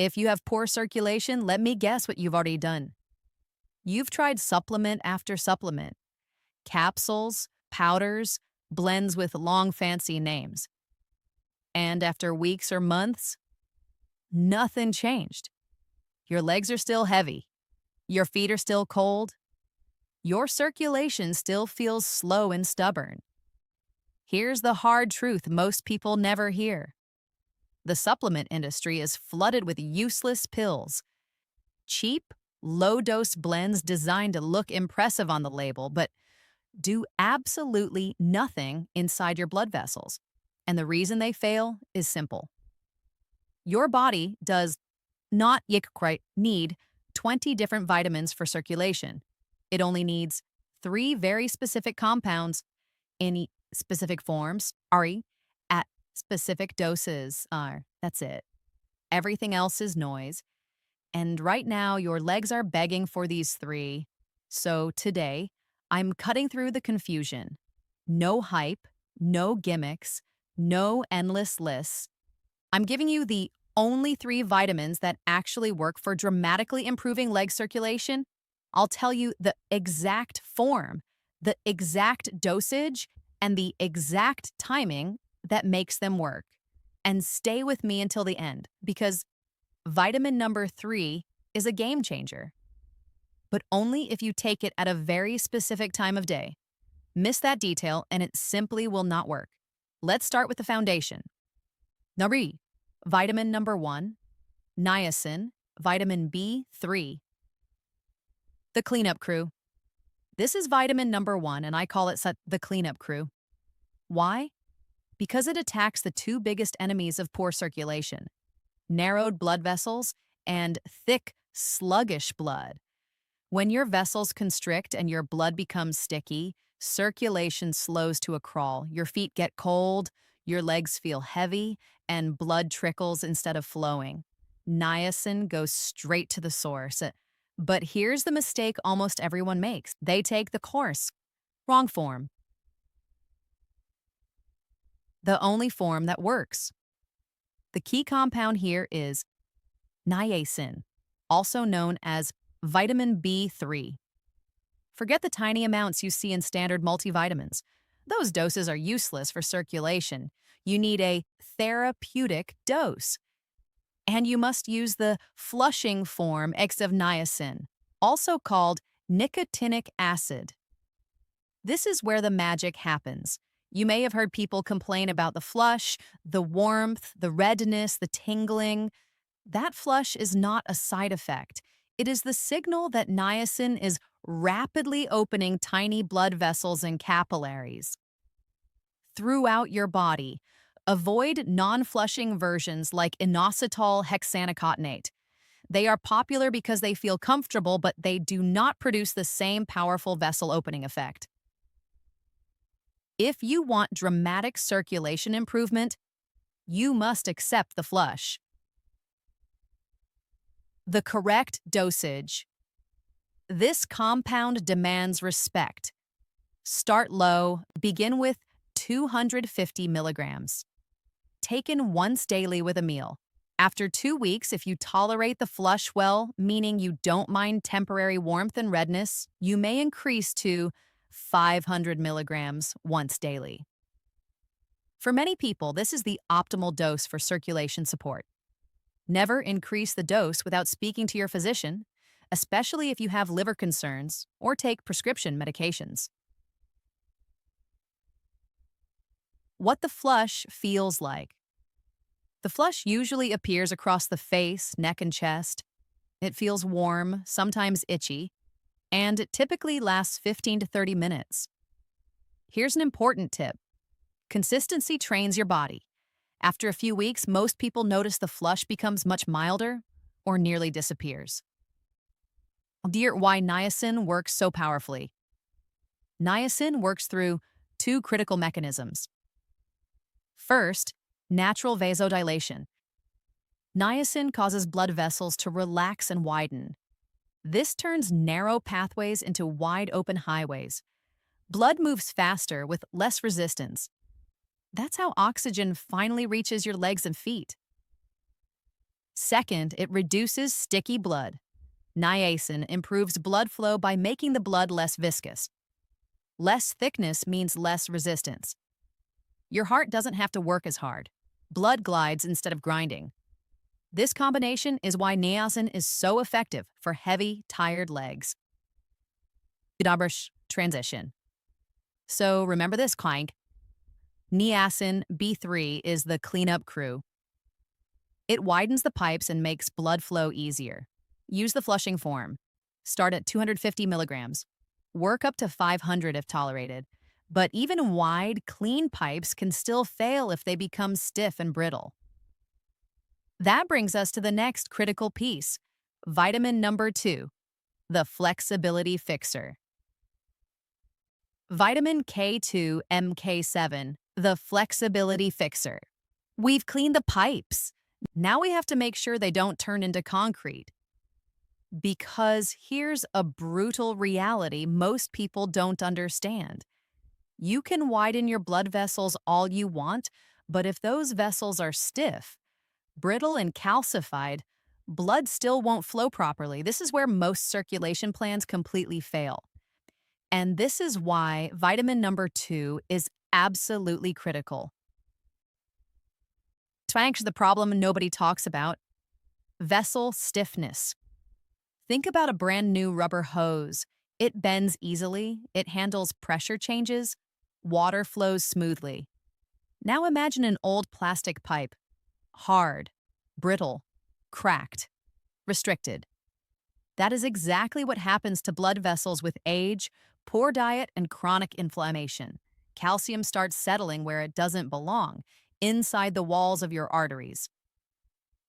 If you have poor circulation, let me guess what you've already done. You've tried supplement after supplement, capsules, powders, blends with long fancy names. And after weeks or months, nothing changed. Your legs are still heavy. Your feet are still cold. Your circulation still feels slow and stubborn. Here's the hard truth most people never hear. The supplement industry is flooded with useless pills. Cheap, low-dose blends designed to look impressive on the label, but do absolutely nothing inside your blood vessels. And the reason they fail is simple. Your body does not quite need 20 different vitamins for circulation. It only needs 3 very specific compounds in specific forms, at specific doses. That's it. Everything else is noise. And right now, your legs are begging for these 3. So today, I'm cutting through the confusion. No hype, no gimmicks, no endless lists. I'm giving you the only 3 vitamins that actually work for dramatically improving leg circulation. I'll tell you the exact form, the exact dosage, and the exact timing that makes them work. And stay with me until the end, because vitamin number 3 is a game changer. But only if you take it at a very specific time of day. Miss that detail and it simply will not work. Let's start with the foundation. Vitamin number 1, niacin, vitamin B3. The cleanup crew. This is vitamin number 1, and I call it the cleanup crew. Why? Because it attacks the 2 biggest enemies of poor circulation: narrowed blood vessels and thick, sluggish blood. When your vessels constrict and your blood becomes sticky, circulation slows to a crawl. Your feet get cold, your legs feel heavy, and blood trickles instead of flowing. Niacin goes straight to the source. But here's the mistake almost everyone makes. They take the course. Wrong form. The only form that works. The key compound here is niacin, also known as vitamin B3. Forget the tiny amounts you see in standard multivitamins. Those doses are useless for circulation. You need a therapeutic dose. And you must use the flushing form of niacin, also called nicotinic acid. This is where the magic happens. You may have heard people complain about the flush, the warmth, the redness, the tingling. That flush is not a side effect. It is the signal that niacin is rapidly opening tiny blood vessels and capillaries throughout your body. Avoid non-flushing versions like inositol hexanoconate. They are popular because they feel comfortable, but they do not produce the same powerful vessel opening effect. If you want dramatic circulation improvement, you must accept the flush. The correct dosage. This compound demands respect. Start low, begin with 250 milligrams. Taken once daily with a meal. After 2 weeks, if you tolerate the flush well, meaning you don't mind temporary warmth and redness, you may increase to 500 milligrams once daily. For many people, this is the optimal dose for circulation support. Never increase the dose without speaking to your physician, especially if you have liver concerns or take prescription medications. What the flush feels like. The flush usually appears across the face, neck, and chest. It feels warm, sometimes itchy, and it typically lasts 15 to 30 minutes. Here's an important tip. Consistency trains your body. After a few weeks, most people notice the flush becomes much milder or nearly disappears. Why niacin works so powerfully. Niacin works through 2 critical mechanisms. First, natural vasodilation. Niacin causes blood vessels to relax and widen. This turns narrow pathways into wide-open highways. Blood moves faster with less resistance. That's how oxygen finally reaches your legs and feet. Second, it reduces sticky blood. Niacin improves blood flow by making the blood less viscous. Less thickness means less resistance. Your heart doesn't have to work as hard. Blood glides instead of grinding. This combination is why niacin is so effective for heavy, tired legs. Transition. So remember this, Clank. Niacin B3 is the cleanup crew. It widens the pipes and makes blood flow easier. Use the flushing form. Start at 250 milligrams. Work up to 500 if tolerated. But even wide, clean pipes can still fail if they become stiff and brittle. That brings us to the next critical piece, vitamin number 2, the flexibility fixer. Vitamin K2 MK7, the flexibility fixer. We've cleaned the pipes. Now we have to make sure they don't turn into concrete. Because here's a brutal reality most people don't understand. You can widen your blood vessels all you want, but if those vessels are stiff, brittle, and calcified, blood still won't flow properly. This is where most circulation plans completely fail. And this is why vitamin number 2 is absolutely critical. To answer the problem nobody talks about, vessel stiffness. Think about a brand new rubber hose. It bends easily, it handles pressure changes, water flows smoothly. Now imagine an old plastic pipe. Hard, brittle, cracked, restricted. That is exactly what happens to blood vessels with age, poor diet, and chronic inflammation. Calcium starts settling where it doesn't belong, inside the walls of your arteries.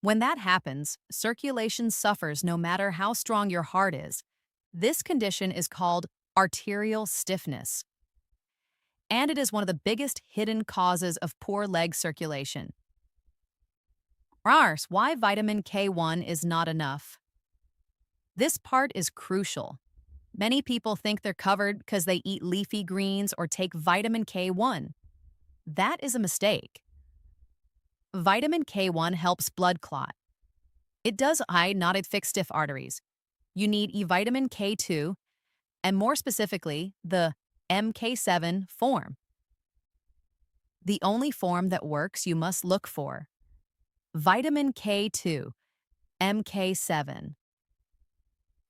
When that happens, circulation suffers no matter how strong your heart is. This condition is called arterial stiffness. And it is one of the biggest hidden causes of poor leg circulation. Why vitamin K1 is not enough. This part is crucial. Many people think they're covered because they eat leafy greens or take vitamin K1. That is a mistake. Vitamin K1 helps blood clot. It does not fix stiff arteries. You need vitamin K2, and more specifically, the MK7 form. The only form that works you must look for. Vitamin K2, MK7.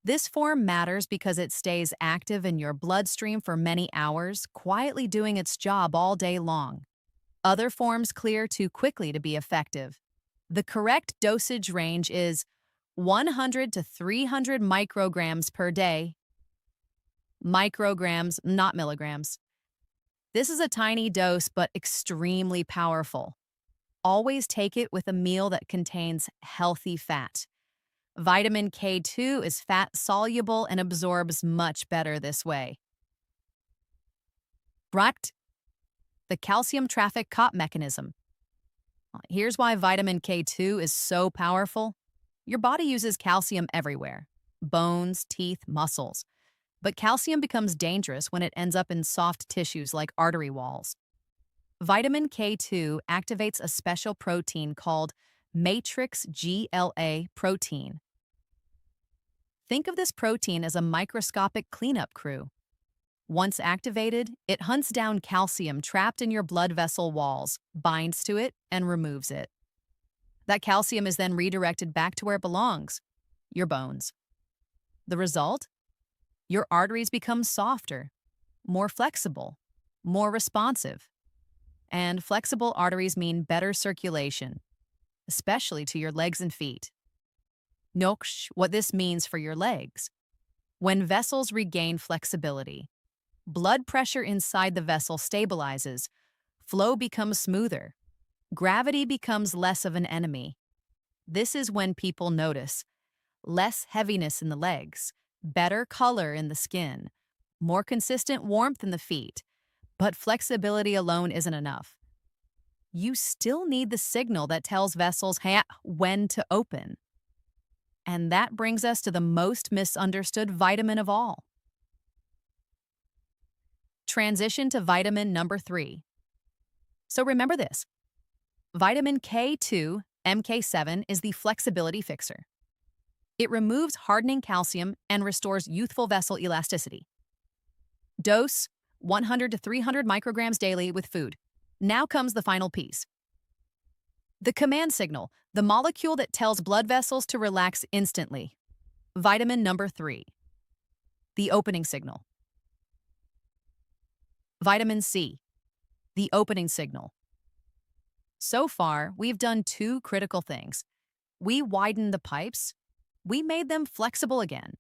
This form matters because it stays active in your bloodstream for many hours, quietly doing its job all day long. Other forms clear too quickly to be effective. The correct dosage range is 100 to 300 micrograms per day. Micrograms, not milligrams. This is a tiny dose, but extremely powerful. Always take it with a meal that contains healthy fat. Vitamin K2 is fat-soluble and absorbs much better this way. The calcium traffic cop mechanism. Here's why vitamin K2 is so powerful. Your body uses calcium everywhere, bones, teeth, muscles. But calcium becomes dangerous when it ends up in soft tissues like artery walls. Vitamin K2 activates a special protein called matrix GLA protein. Think of this protein as a microscopic cleanup crew. Once activated, it hunts down calcium trapped in your blood vessel walls, binds to it, and removes it. That calcium is then redirected back to where it belongs, your bones. The result? Your arteries become softer, more flexible, more responsive. And flexible arteries mean better circulation, especially to your legs and feet. What this means for your legs. When vessels regain flexibility, blood pressure inside the vessel stabilizes, flow becomes smoother, gravity becomes less of an enemy. This is when people notice less heaviness in the legs, better color in the skin, more consistent warmth in the feet. But flexibility alone isn't enough. You still need the signal that tells vessels when to open. And that brings us to the most misunderstood vitamin of all. Transition to vitamin number 3. So remember this. Vitamin K2 MK7 is the flexibility fixer. It removes hardening calcium and restores youthful vessel elasticity. Dose 100 to 300 micrograms daily with food. Now comes the final piece. The command signal, the molecule that tells blood vessels to relax instantly. Vitamin number 3. The opening signal. Vitamin C. The opening signal. So far, we've done two critical things. We widened the pipes. We made them flexible again.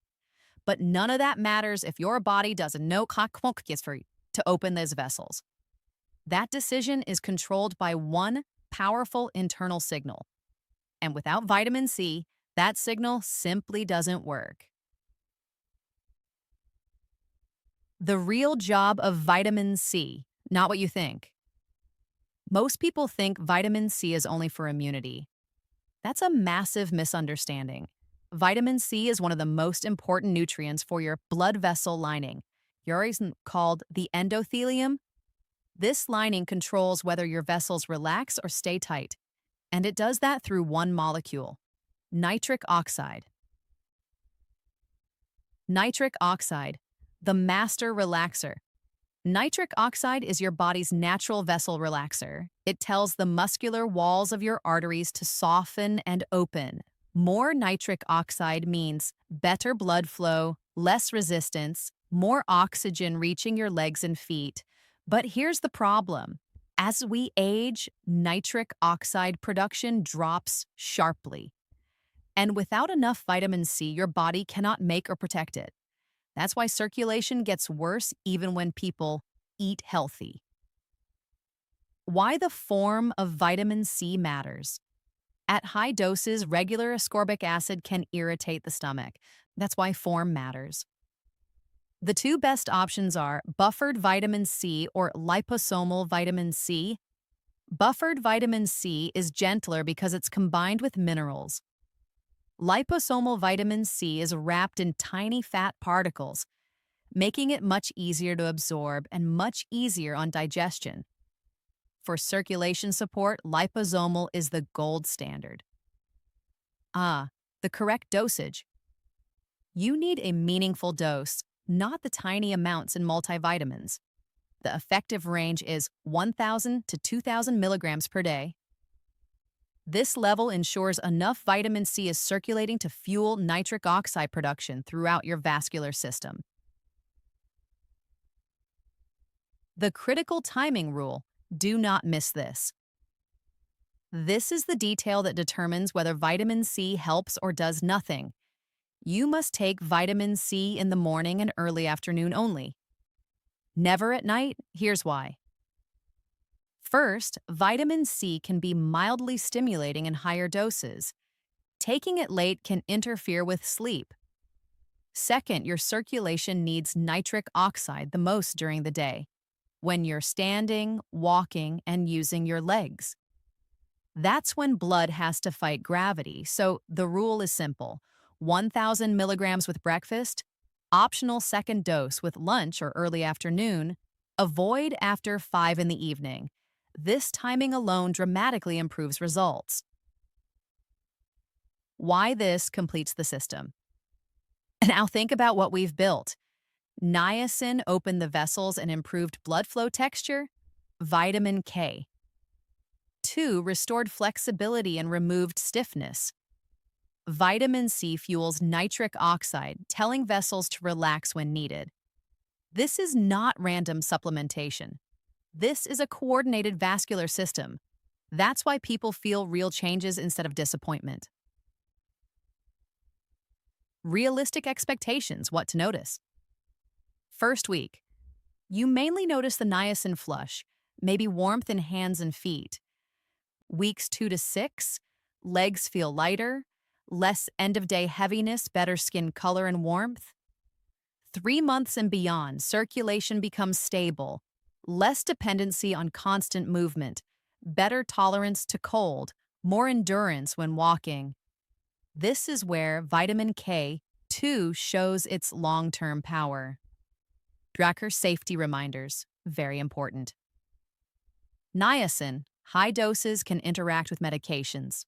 But none of that matters if your body doesn't know to open those vessels. That decision is controlled by one powerful internal signal. And without vitamin C, that signal simply doesn't work. The real job of vitamin C, not what you think. Most people think vitamin C is only for immunity. That's a massive misunderstanding. Vitamin C is one of the most important nutrients for your blood vessel lining. Yours is called the endothelium. This lining controls whether your vessels relax or stay tight, and it does that through one molecule, nitric oxide. Nitric oxide, the master relaxer. Nitric oxide is your body's natural vessel relaxer. It tells the muscular walls of your arteries to soften and open. More nitric oxide means better blood flow, less resistance, more oxygen reaching your legs and feet. But here's the problem. As we age, nitric oxide production drops sharply. And without enough vitamin C, your body cannot make or protect it. That's why circulation gets worse even when people eat healthy. Why the form of vitamin C matters. At high doses, regular ascorbic acid can irritate the stomach. That's why form matters. The two best options are buffered vitamin C or liposomal vitamin C. Buffered vitamin C is gentler because it's combined with minerals. Liposomal vitamin C is wrapped in tiny fat particles, making it much easier to absorb and much easier on digestion. For circulation support, liposomal is the gold standard. The correct dosage. You need a meaningful dose, not the tiny amounts in multivitamins. The effective range is 1,000 to 2,000 milligrams per day. This level ensures enough vitamin C is circulating to fuel nitric oxide production throughout your vascular system. The critical timing rule. Do not miss this. This is the detail that determines whether vitamin C helps or does nothing. You must take vitamin C in the morning and early afternoon only. Never at night. Here's why. First, vitamin C can be mildly stimulating in higher doses. Taking it late can interfere with sleep. Second, your circulation needs nitric oxide the most during the day, when you're standing, walking, and using your legs. That's when blood has to fight gravity, so the rule is simple. 1,000 milligrams with breakfast, optional second dose with lunch or early afternoon, avoid after 5 in the evening. This timing alone dramatically improves results. Why this completes the system. Now think about what we've built. Niacin opened the vessels and improved blood flow texture. Vitamin K. 2 restored flexibility and removed stiffness. Vitamin C fuels nitric oxide, telling vessels to relax when needed. This is not random supplementation. This is a coordinated vascular system. That's why people feel real changes instead of disappointment. Realistic expectations, what to notice. First week, you mainly notice the niacin flush, maybe warmth in hands and feet. Weeks 2 to 6, legs feel lighter, less end-of-day heaviness, better skin color and warmth. 3 months and beyond, circulation becomes stable, less dependency on constant movement, better tolerance to cold, more endurance when walking. This is where vitamin K2 shows its long-term power. Dracker safety reminders, very important. Niacin, high doses can interact with medications.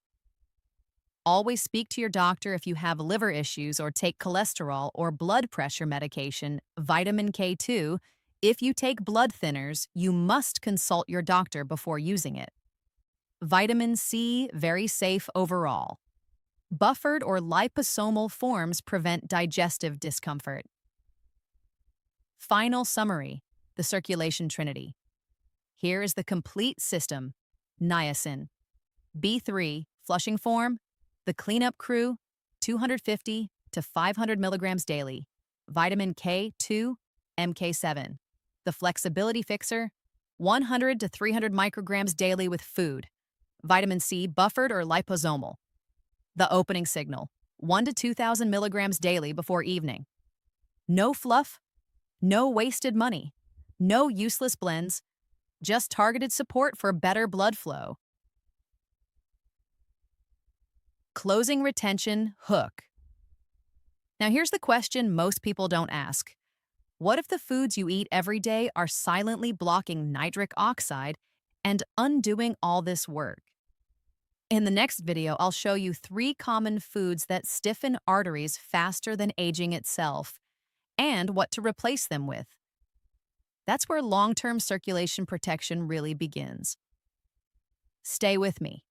Always speak to your doctor if you have liver issues or take cholesterol or blood pressure medication, vitamin K2. If you take blood thinners, you must consult your doctor before using it. Vitamin C, very safe overall. Buffered or liposomal forms prevent digestive discomfort. Final summary, the circulation trinity. Here is the complete system. Niacin. B3, flushing form. The cleanup crew, 250 to 500 milligrams daily. Vitamin K2, MK7. The flexibility fixer, 100 to 300 micrograms daily with food. Vitamin C, buffered or liposomal. The opening signal, 1 to 2,000 milligrams daily before evening. No fluff, no wasted money, no useless blends, just targeted support for better blood flow. Closing retention hook. Now here's the question most people don't ask. What if the foods you eat every day are silently blocking nitric oxide and undoing all this work? In the next video, I'll show you 3 common foods that stiffen arteries faster than aging itself, and what to replace them with. That's where long-term circulation protection really begins. Stay with me.